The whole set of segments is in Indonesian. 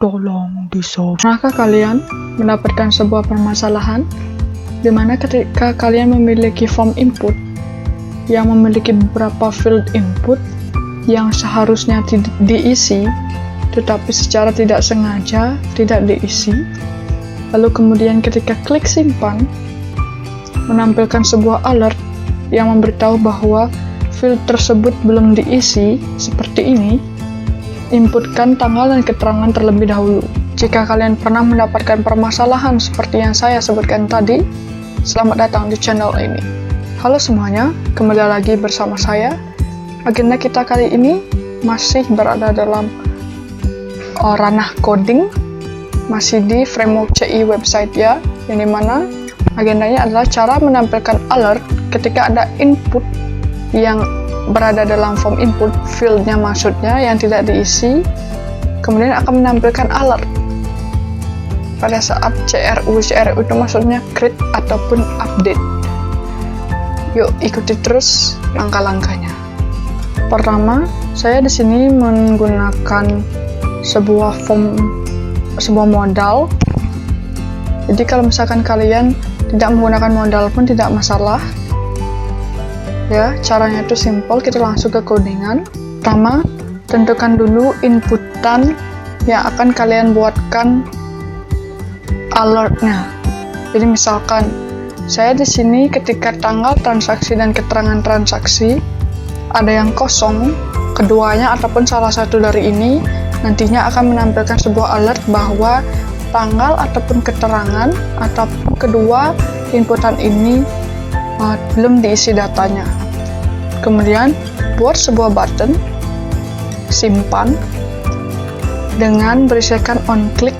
Tolong di-solve. Pernahkah kalian mendapatkan sebuah permasalahan di mana ketika kalian memiliki form input yang memiliki beberapa field input yang seharusnya diisi, tetapi secara tidak sengaja tidak diisi, lalu kemudian ketika klik simpan, menampilkan sebuah alert yang memberitahu bahwa field tersebut belum diisi seperti ini. Inputkan tanggal dan keterangan terlebih dahulu. Jika kalian pernah mendapatkan permasalahan seperti yang saya sebutkan tadi, selamat datang di channel ini. Halo semuanya, kembali lagi bersama saya. Agenda kita kali ini masih berada dalam ranah coding, masih di framework CI website ya, yang dimana agendanya adalah cara menampilkan alert ketika ada input yang berada dalam form input, fieldnya maksudnya, yang tidak diisi, kemudian akan menampilkan alert pada saat CRU itu maksudnya create ataupun update. Yuk ikuti terus langkah-langkahnya. Pertama, saya di sini menggunakan sebuah modal. Jadi kalau misalkan kalian tidak menggunakan modal pun tidak masalah. Ya, caranya itu simple, kita langsung ke codingan. Pertama, tentukan dulu inputan yang akan kalian buatkan alertnya. Jadi misalkan saya di sini ketika tanggal transaksi dan keterangan transaksi ada yang kosong, keduanya ataupun salah satu dari ini nantinya akan menampilkan sebuah alert bahwa tanggal ataupun keterangan ataupun kedua inputan ini belum diisi datanya. Kemudian buat sebuah button simpan dengan berisikan on click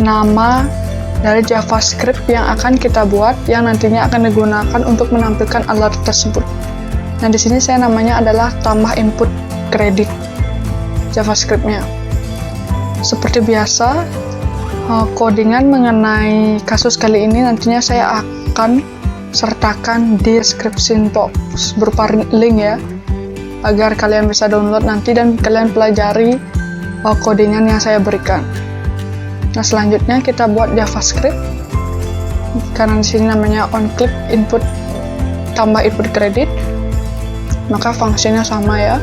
nama dari JavaScript yang akan kita buat, yang nantinya akan digunakan untuk menampilkan alert tersebut. Nah, di sini saya namanya adalah tambah input kredit JavaScript-nya. Seperti biasa, codingan mengenai kasus kali ini nantinya saya akan sertakan di description box berupa link ya, agar kalian bisa download nanti dan kalian pelajari codingan yang saya berikan. Nah, selanjutnya kita buat JavaScript, karena di sini namanya on click input tambah input kredit, maka fungsinya sama ya.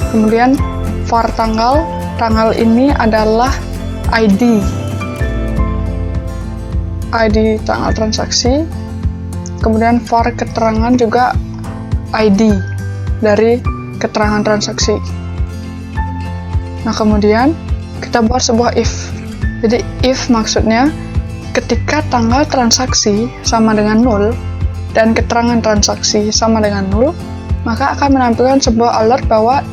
Kemudian var tanggal ini adalah ID tanggal transaksi. Kemudian var keterangan juga ID dari keterangan transaksi. Nah, kemudian kita buat sebuah if. Jadi if maksudnya ketika tanggal transaksi sama dengan 0 dan keterangan transaksi sama dengan 0, maka akan menampilkan sebuah alert bahwa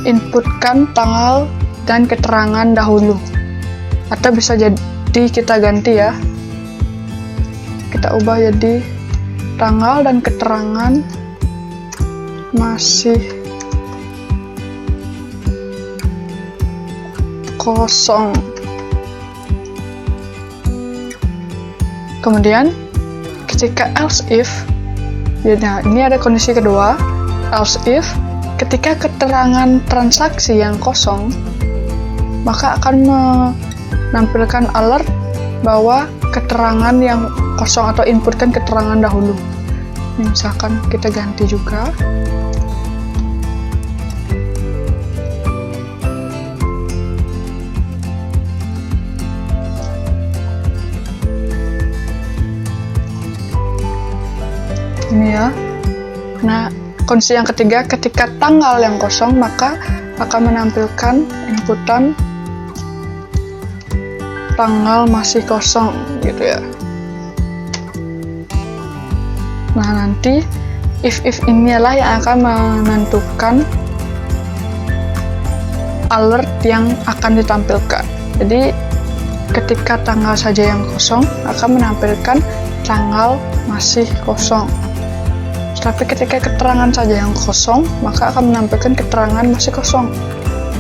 inputkan tanggal dan keterangan dahulu. Atau bisa jadi kita ganti ya, kita ubah jadi tanggal dan keterangan masih kosong. Kemudian ketika else if, nah ini ada kondisi kedua, else if ketika keterangan transaksi yang kosong, maka akan menampilkan alert bahwa keterangan yang kosong atau inputkan keterangan dahulu. Ini misalkan kita ganti juga. Ini ya. Nah, kondisi yang ketiga, ketika tanggal yang kosong maka akan menampilkan inputan tanggal masih kosong gitu ya. Nah, nanti if inilah yang akan menentukan alert yang akan ditampilkan. Jadi ketika tanggal saja yang kosong akan menampilkan tanggal masih kosong. Tapi ketika keterangan saja yang kosong, maka akan menampilkan keterangan masih kosong.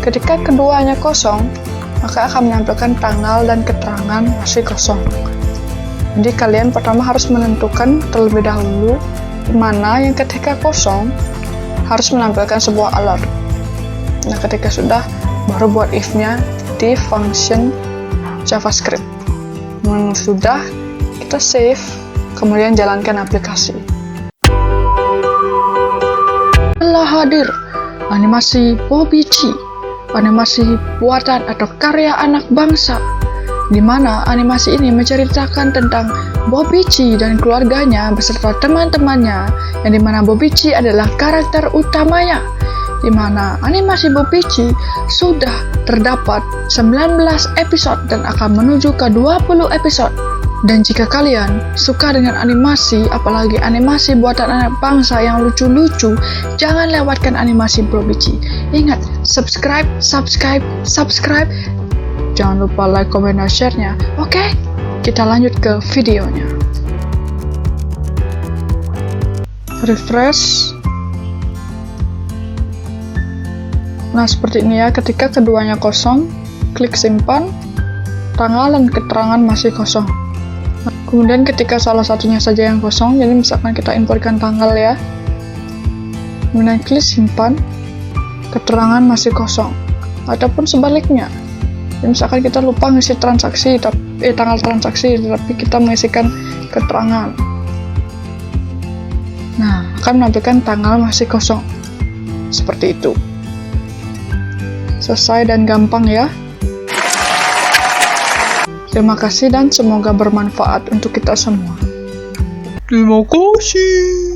Ketika keduanya kosong, maka akan menampilkan tanggal dan keterangan masih kosong. Jadi kalian pertama harus menentukan terlebih dahulu mana yang ketika kosong harus menampilkan sebuah alert. Nah, ketika sudah baru buat if-nya di function JavaScript. Sudah, kita save, kemudian jalankan aplikasi. Telah hadir animasi Bobby G, animasi buatan atau karya anak bangsa, di mana animasi ini menceritakan tentang Bobby G dan keluarganya beserta teman-temannya, yang dimana Bobby G adalah karakter utamanya, di mana animasi Bobby G sudah terdapat 19 episode dan akan menuju ke 20 episode. Dan jika kalian suka dengan animasi, apalagi animasi buatan anak bangsa yang lucu-lucu, jangan lewatkan animasi Bobby G. Ingat, subscribe. Jangan lupa like, comment, dan share-nya. Oke, kita lanjut ke videonya. Refresh. Nah, seperti ini ya, ketika keduanya kosong, klik simpan, tanggal dan keterangan masih kosong. Nah, kemudian ketika salah satunya saja yang kosong, jadi misalkan kita importkan tanggal ya, kemudian klik simpan, keterangan masih kosong, ataupun sebaliknya. Jadi misalkan kita lupa ngisi transaksi, tanggal transaksi, tapi kita mengisikan keterangan. Nah, akan menampilkan tanggal masih kosong. Seperti itu. Selesai dan gampang ya. Terima kasih dan semoga bermanfaat untuk kita semua. Terima kasih.